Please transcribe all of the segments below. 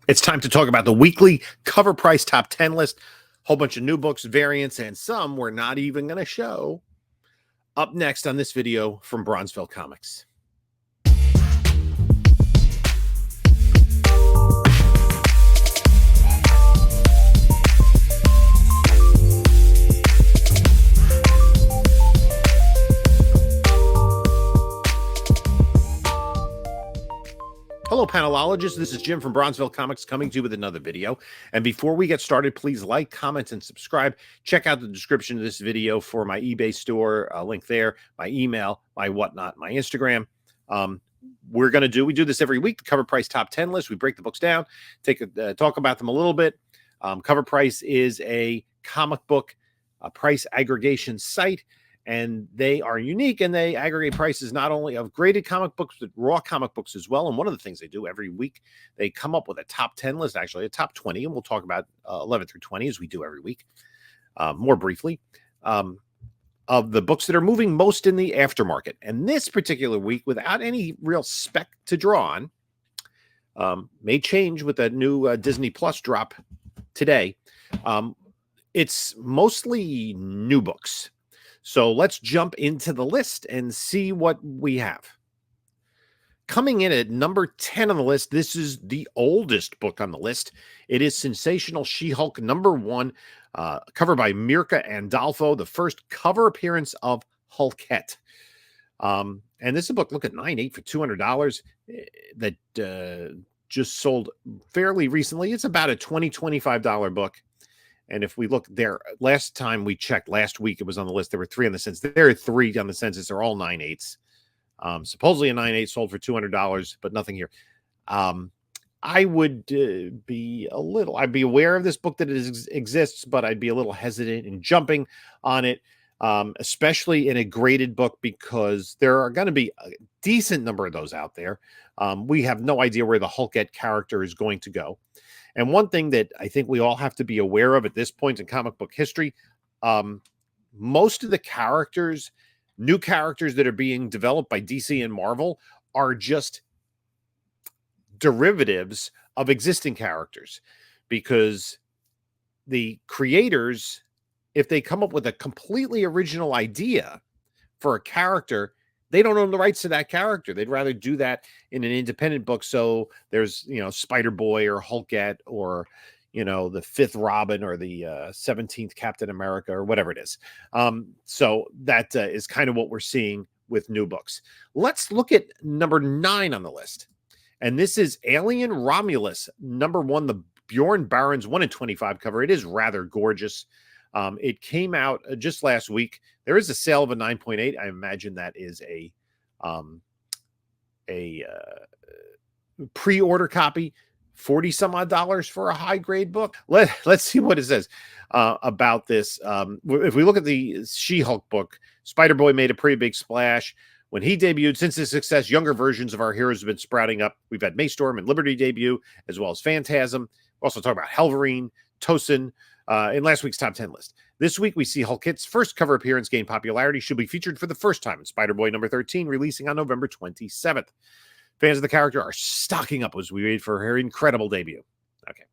It's time to talk about the weekly cover price top 10 list. Whole bunch of new books, variants, and some we're not even going to show. Up next on this video from Bronzeville Comics. Hello, panelologists. This is Jim from Bronzeville Comics coming to you with another video. And before we get started, please like, comment, and subscribe. Check out the description of this video for my eBay store, link there, my email, my whatnot, my Instagram. We do this every week, the cover price top 10 list. We break the books down, talk about them a little bit. Cover Price is a comic book price aggregation site. And they are unique, and they aggregate prices not only of graded comic books, but raw comic books as well. And one of the things they do every week, they come up with a top 10 list, actually a top 20, and we'll talk about 11 through 20 as we do every week, more briefly, of the books that are moving most in the aftermarket. And this particular week, without any real spec to draw on, may change with that new Disney Plus drop today. It's mostly new books. So let's jump into the list and see what we have. Coming in at number 10 on the list, this is the oldest book on the list. It is Sensational She-Hulk #1, covered by Mirka Andolfo, the first cover appearance of Hulkette. And this is a book, look at 9.8 for $200 that just sold fairly recently. It's about a $20, $25 book. And if we look there, last time we checked, last week it was on the list. There were 3 on the census. There are 3 on the census. They're all 9.8s. Supposedly a 9.8 sold for $200, but nothing here. I would I'd be aware of this book that it exists, but I'd be a little hesitant in jumping on it, especially in a graded book, because there are going to be a decent number of those out there. We have no idea where the Hulkette character is going to go. And one thing that I think we all have to be aware of at this point in comic book history, most of the characters, new characters that are being developed by DC and Marvel, are just derivatives of existing characters, because the creators, if they come up with a completely original idea for a character, they don't own the rights to that character. They'd rather do that in an independent book. So there's, Spider-Boy or Hulkette or, the 5th Robin or the 17th Captain America or whatever it is. So that is kind of what we're seeing with new books. Let's look at number 9 on the list. And this is Alien Romulus #1, the Bjorn Barons 1/25 cover. It is rather gorgeous. It came out just last week. There is a sale of a 9.8. I imagine that is a pre-order copy, $40 some odd for a high grade book. Let's see what it says about this. If we look at the She-Hulk book, Spider-Boy made a pretty big splash when he debuted. Since his success, younger versions of our heroes have been sprouting up. We've had Maystorm and Liberty debut, as well as Phantasm. We're also talking about Wolverine, Tosin, in last week's top 10 list. This week, we see Hulkette's first cover appearance gain popularity. She'll be featured for the first time in Spider-Boy #13, releasing on November 27th. Fans of the character are stocking up as we wait for her incredible debut. Okay.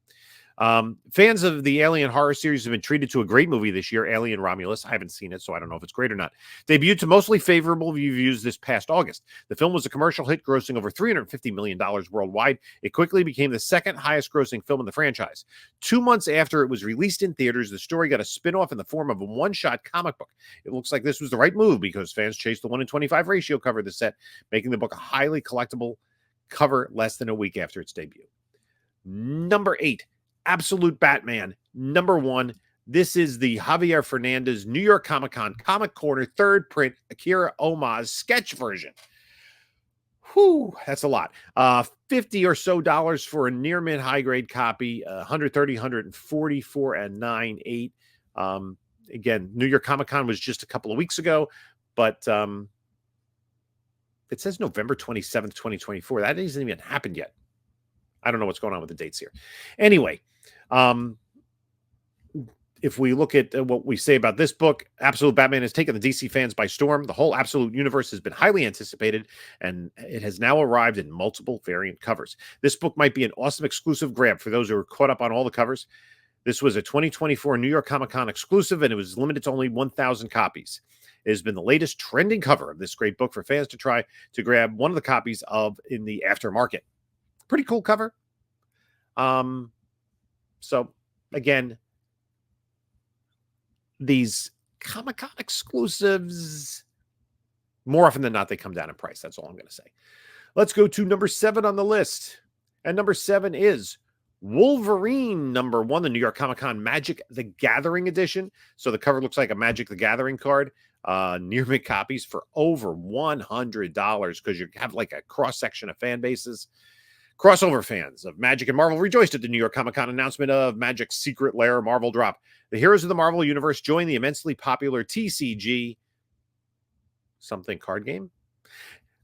Fans of the Alien horror series have been treated to a great movie this year, Alien Romulus. I haven't seen it, so I don't know if it's great or not. Debuted to mostly favorable reviews this past August. The film was a commercial hit, grossing over $350 million worldwide. It quickly became the second highest grossing film in the franchise. 2 months after it was released in theaters, the story got a spin-off in the form of a one-shot comic book. It looks like this was the right move because fans chased the 1/25 ratio cover of the set, making the book a highly collectible cover less than a week after its debut. Number 8. Absolute Batman #1. This is the Javier Fernandez New York Comic Con Comic Corner 3rd print Akira Omaz sketch version. Whew, that's a lot. $50 or so for a near mint high grade copy. 130, 140 for a 9.8. Again, New York Comic Con was just a couple of weeks ago, but it says November 27th, 2024. That hasn't even happened yet. I don't know what's going on with the dates here. Anyway, if we look at what we say about this book, Absolute Batman has taken the DC fans by storm. The whole Absolute universe has been highly anticipated, and it has now arrived in multiple variant covers. This book might be an awesome exclusive grab for those who are caught up on all the covers. This was a 2024 New York Comic Con exclusive, and it was limited to only 1,000 copies. It has been the latest trending cover of this great book for fans to try to grab one of the copies of in the aftermarket. Pretty cool cover. So, again, these Comic-Con exclusives, more often than not, they come down in price. That's all I'm going to say. Let's go to number 7 on the list. And number 7 is Wolverine #1, the New York Comic-Con Magic the Gathering edition. So the cover looks like a Magic the Gathering card. Near mint copies for over $100 because you have like a cross-section of fan bases. Crossover fans of Magic and Marvel rejoiced at the New York Comic-Con announcement of Magic's Secret Lair Marvel Drop. The heroes of the Marvel Universe join the immensely popular TCG something card game.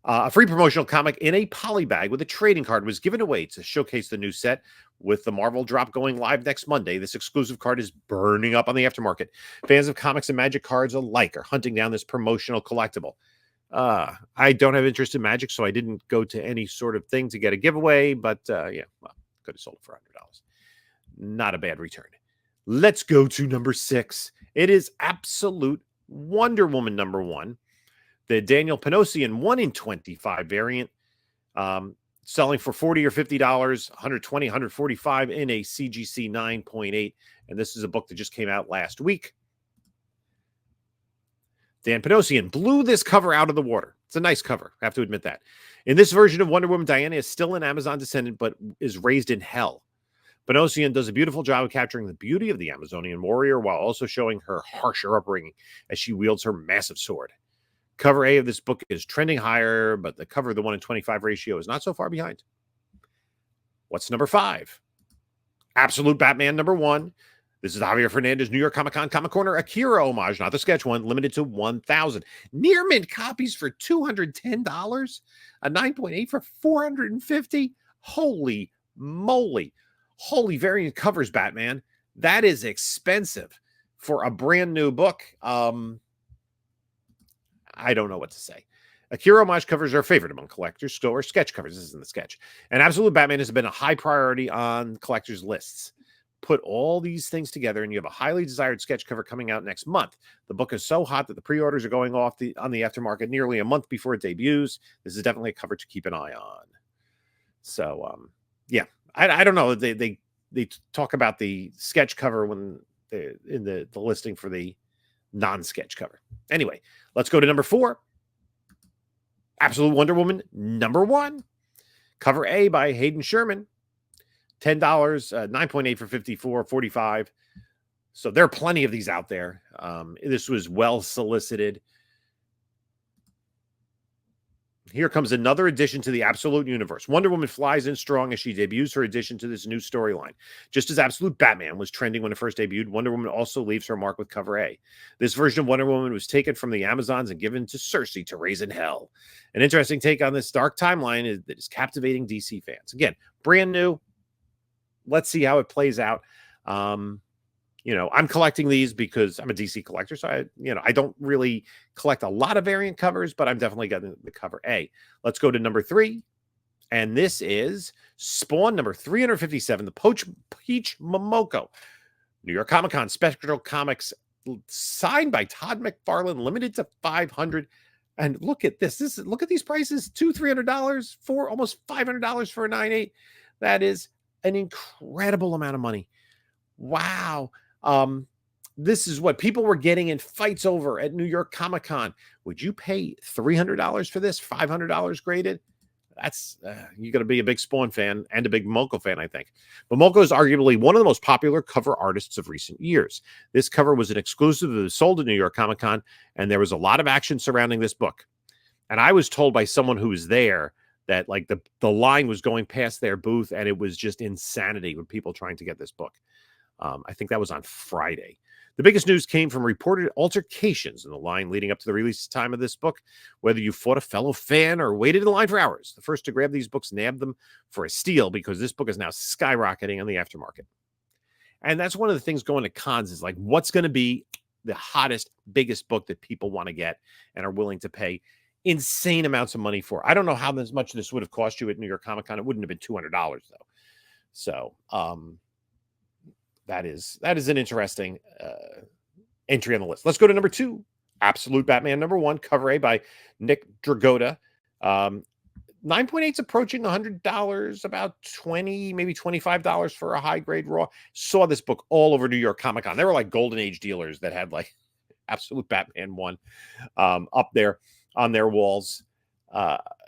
A free promotional comic in a poly bag with a trading card was given away to showcase the new set. With the Marvel Drop going live next Monday, this exclusive card is burning up on the aftermarket. Fans of comics and Magic cards alike are hunting down this promotional collectible. I don't have interest in Magic, so I didn't go to any sort of thing to get a giveaway, but yeah, well, could have sold it for $100. Not a bad return. Let's go to number 6. It is Absolute Wonder Woman #1. The Daniel Panosian 1 in 25 variant, selling for $40 or $50, $120, $145 in a CGC 9.8. And this is a book that just came out last week. Dan Panosian blew this cover out of the water. It's a nice cover, I have to admit that. In this version of Wonder Woman, Diana is still an Amazon descendant, but is raised in hell. Panosian does a beautiful job of capturing the beauty of the Amazonian warrior while also showing her harsher upbringing as she wields her massive sword. Cover A of this book is trending higher, but the cover of the 1 in 25 ratio is not so far behind. What's number 5? Absolute Batman #1. This is the Javier Fernandez New York Comic-Con Comic Corner Akira homage, not the sketch one, limited to 1,000. Near mint copies for $210, a 9.8 for $450. Holy moly. Holy variant covers, Batman. That is expensive for a brand new book. I don't know what to say. Akira homage covers are a favorite among collectors, so are sketch covers. This isn't the sketch. And Absolute Batman has been a high priority on collectors' lists. Put all these things together, and you have a highly desired sketch cover coming out next month. The book is so hot that the pre-orders are going off on the aftermarket nearly a month before it debuts. This is definitely a cover to keep an eye on. So, yeah, I don't know. They talk about the sketch cover when in the listing for the non-sketch cover. Anyway, let's go to number 4. Absolute Wonder Woman #1. Cover A by Hayden Sherman. $10, 9.8 for $54, $45. So there are plenty of these out there. This was well solicited. Here comes another addition to the Absolute universe. Wonder Woman flies in strong as she debuts her addition to this new storyline. Just as Absolute Batman was trending when it first debuted, Wonder Woman also leaves her mark with cover A. This version of Wonder Woman was taken from the Amazons and given to Cersei to raise in hell. An interesting take on this dark timeline that is captivating DC fans. Again, brand new. Let's see how it plays out. I'm collecting these because I'm a DC collector. So I don't really collect a lot of variant covers, but I'm definitely getting the cover A. Let's go to number 3. And this is Spawn number 357, the Peach Momoko. New York Comic-Con Spectral Comics, signed by Todd McFarlane, limited to 500. And look at this. Look at these prices: $200-$300 for almost $500 for a 9.8. That is an incredible amount of money. Wow. This is what people were getting in fights over at New York Comic-Con. Would you pay $300 for this? $500 graded? That's you got to be a big Spawn fan and a big Momoko fan, I think. But Momoko is arguably one of the most popular cover artists of recent years. This cover was an exclusive that was sold at New York Comic-Con, and there was a lot of action surrounding this book. And I was told by someone who was there that like the line was going past their booth, and it was just insanity with people trying to get this book. I think that was on Friday. The biggest news came from reported altercations in the line leading up to the release time of this book. Whether you fought a fellow fan or waited in line for hours, the first to grab these books nabbed them for a steal because this book is now skyrocketing on the aftermarket. And that's one of the things going to cons is like, what's going to be the hottest, biggest book that people want to get and are willing to pay insane amounts of money for. I don't know how much this would have cost you at New York Comic Con. It wouldn't have been $200 though. So that is an interesting entry on the list. Let's go to number 2, Absolute Batman #1, cover A by Nick Dragotta. 9.8's approaching $100, about $20, maybe $25 for a high grade raw. Saw this book all over New York Comic Con. They were like golden age dealers that had like Absolute Batman 1 up there on their walls.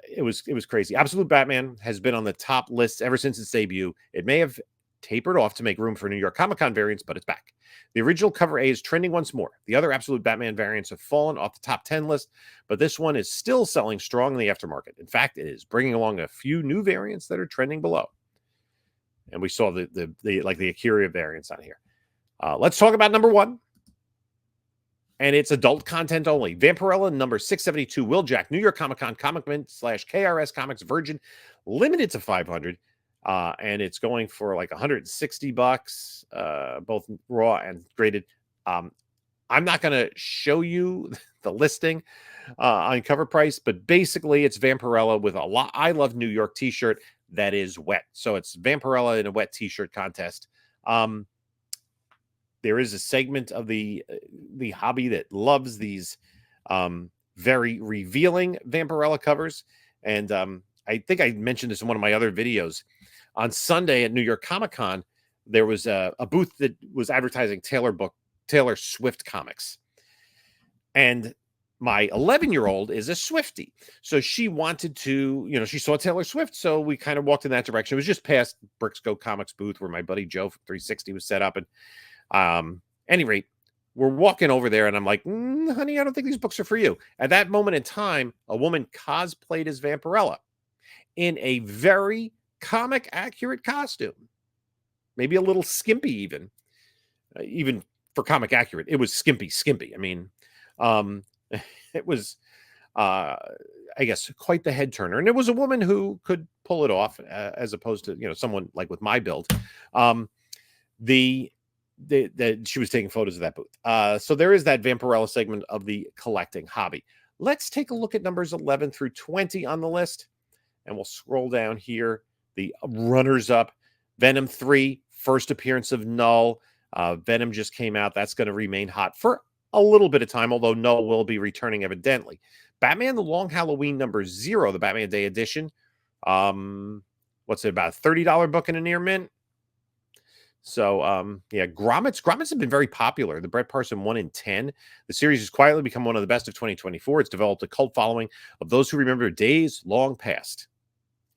It was crazy. Absolute Batman has been on the top list ever since its debut. It may have tapered off to make room for New York Comic Con variants, but it's back. The original cover A is trending once more. The other Absolute Batman variants have fallen off the top 10 list, but this one is still selling strong in the aftermarket. In fact, it is bringing along a few new variants that are trending below. And we saw the Akira variants on here. Let's talk about number 1. And it's adult content only. Vampirella number 672, Will Jack, New York Comic Con, Comic Mint / KRS Comics Virgin, limited to 500. And it's going for like $160, both raw and graded. I'm not going to show you the listing on Covrprice, but basically it's Vampirella with a I Love New York t-shirt that is wet. So it's Vampirella in a wet t-shirt contest. There is a segment of the hobby that loves these very revealing Vampirella covers. And I think I mentioned this in one of my other videos. On Sunday at New York Comic Con, there was a booth that was advertising Taylor Swift comics. And my 11-year-old is a Swiftie. So she wanted to, she saw Taylor Swift. So we kind of walked in that direction. It was just past Brixco Comics booth where my buddy Joe from 360 was set up. And any rate, we're walking over there and I'm like, honey, I don't think these books are for you. At that moment in time, a woman cosplayed as Vampirella in a very comic accurate costume, maybe a little skimpy, even for comic accurate. It was skimpy. I mean, it was, I guess, quite the head turner. And it was a woman who could pull it off, as opposed to, someone like with my build. She was taking photos of that booth. So there is that Vampirella segment of the collecting hobby. Let's take a look at numbers 11 through 20 on the list. And we'll scroll down here. The runners-up, Venom 3, first appearance of Null. Venom just came out. That's going to remain hot for a little bit of time, although Null will be returning evidently. Batman The Long Halloween number 0, the Batman Day edition. What's it, about a $30 book in a near mint? So, yeah, Grommets have been very popular. The Brett Parson 1 in 10. The series has quietly become one of the best of 2024. It's developed a cult following of those who remember days long past.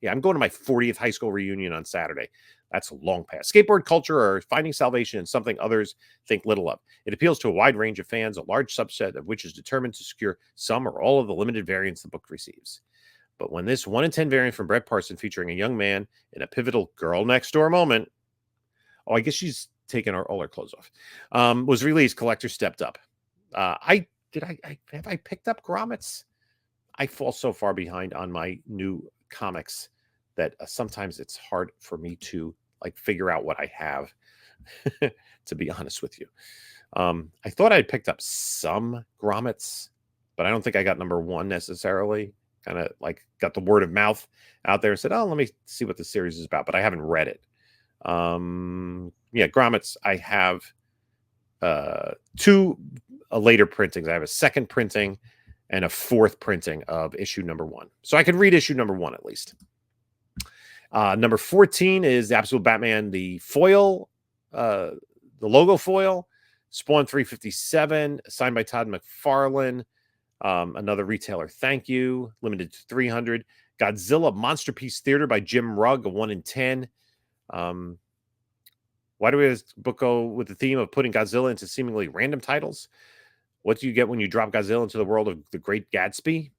Yeah, I'm going to my 40th high school reunion on Saturday. That's long past. Skateboard culture are finding salvation in something others think little of. It appeals to a wide range of fans, a large subset of which is determined to secure some or all of the limited variants the book receives. But when this 1 in 10 variant from Brett Parson featuring a young man in a pivotal girl next door moment, I guess she's taken all her clothes off, was released, collectors stepped up. Have I picked up Grommets? I fall so far behind on my new comics that sometimes it's hard for me to figure out what I have, to be honest with you. I thought I'd picked up some Grommets, but I don't think I got number 1 necessarily. Kind of got the word of mouth out there and said, let me see what the series is about, but I haven't read it. Yeah, Grommets, I have 2 later printings. I have a second printing and a 4th printing of issue number 1. So I can read issue number 1 at least. Number 14 is the Absolute Batman, the foil, the logo foil, Spawn 357, signed by Todd McFarlane. Another retailer, thank you, limited to 300. Godzilla Monster Piece Theater by Jim Rugg, a 1 in 10. Why do we have this book go with the theme of putting Godzilla into seemingly random titles? What do you get when you drop Godzilla into the world of The Great Gatsby?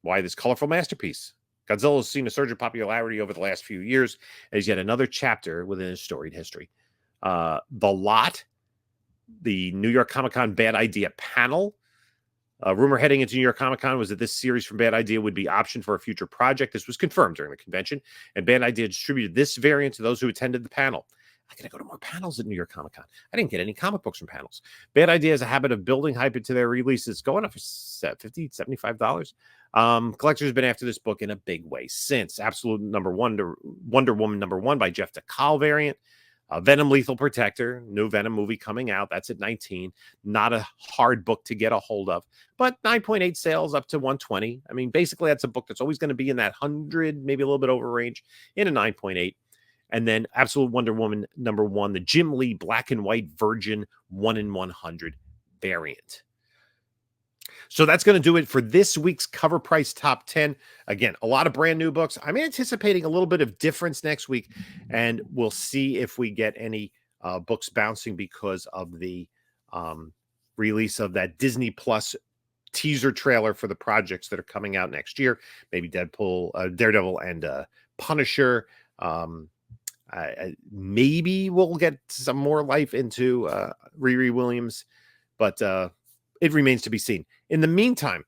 Why this colorful masterpiece? Godzilla has seen a surge of popularity over the last few years as yet another chapter within his storied history. The Lot, the New York Comic Con Bad Idea panel. Rumor heading into New York Comic Con was that this series from Bad Idea would be optioned for a future project. This was confirmed during the convention, and Bad Idea distributed this variant to those who attended the panel. I gotta go to more panels at New York Comic Con. I didn't get any comic books from panels. Bad Idea has a habit of building hype into their releases, going up for $50, $75. Collectors have been after this book in a big way since. Absolute number one to Wonder Woman #1 by Jeff DeCal variant. Venom Lethal Protector, new Venom movie coming out. That's at 19. Not a hard book to get a hold of, but 9.8 sales up to 120. I mean, basically, that's a book that's always going to be in that 100, maybe a little bit over range in a 9.8. And then Absolute Wonder Woman #1, the Jim Lee Black and White Virgin 1 in 100 variant. So that's going to do it for this week's Cover Price Top 10. Again, a lot of brand new books. I'm anticipating a little bit of difference next week, and we'll see if we get any books bouncing because of the release of that Disney Plus teaser trailer for the projects that are coming out next year. Maybe Daredevil, and Punisher. Maybe we'll get some more life into Riri Williams, but it remains to be seen. In the meantime,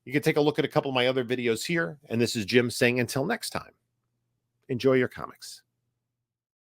you can take a look at a couple of my other videos here. And this is Jim saying until next time, enjoy your comics.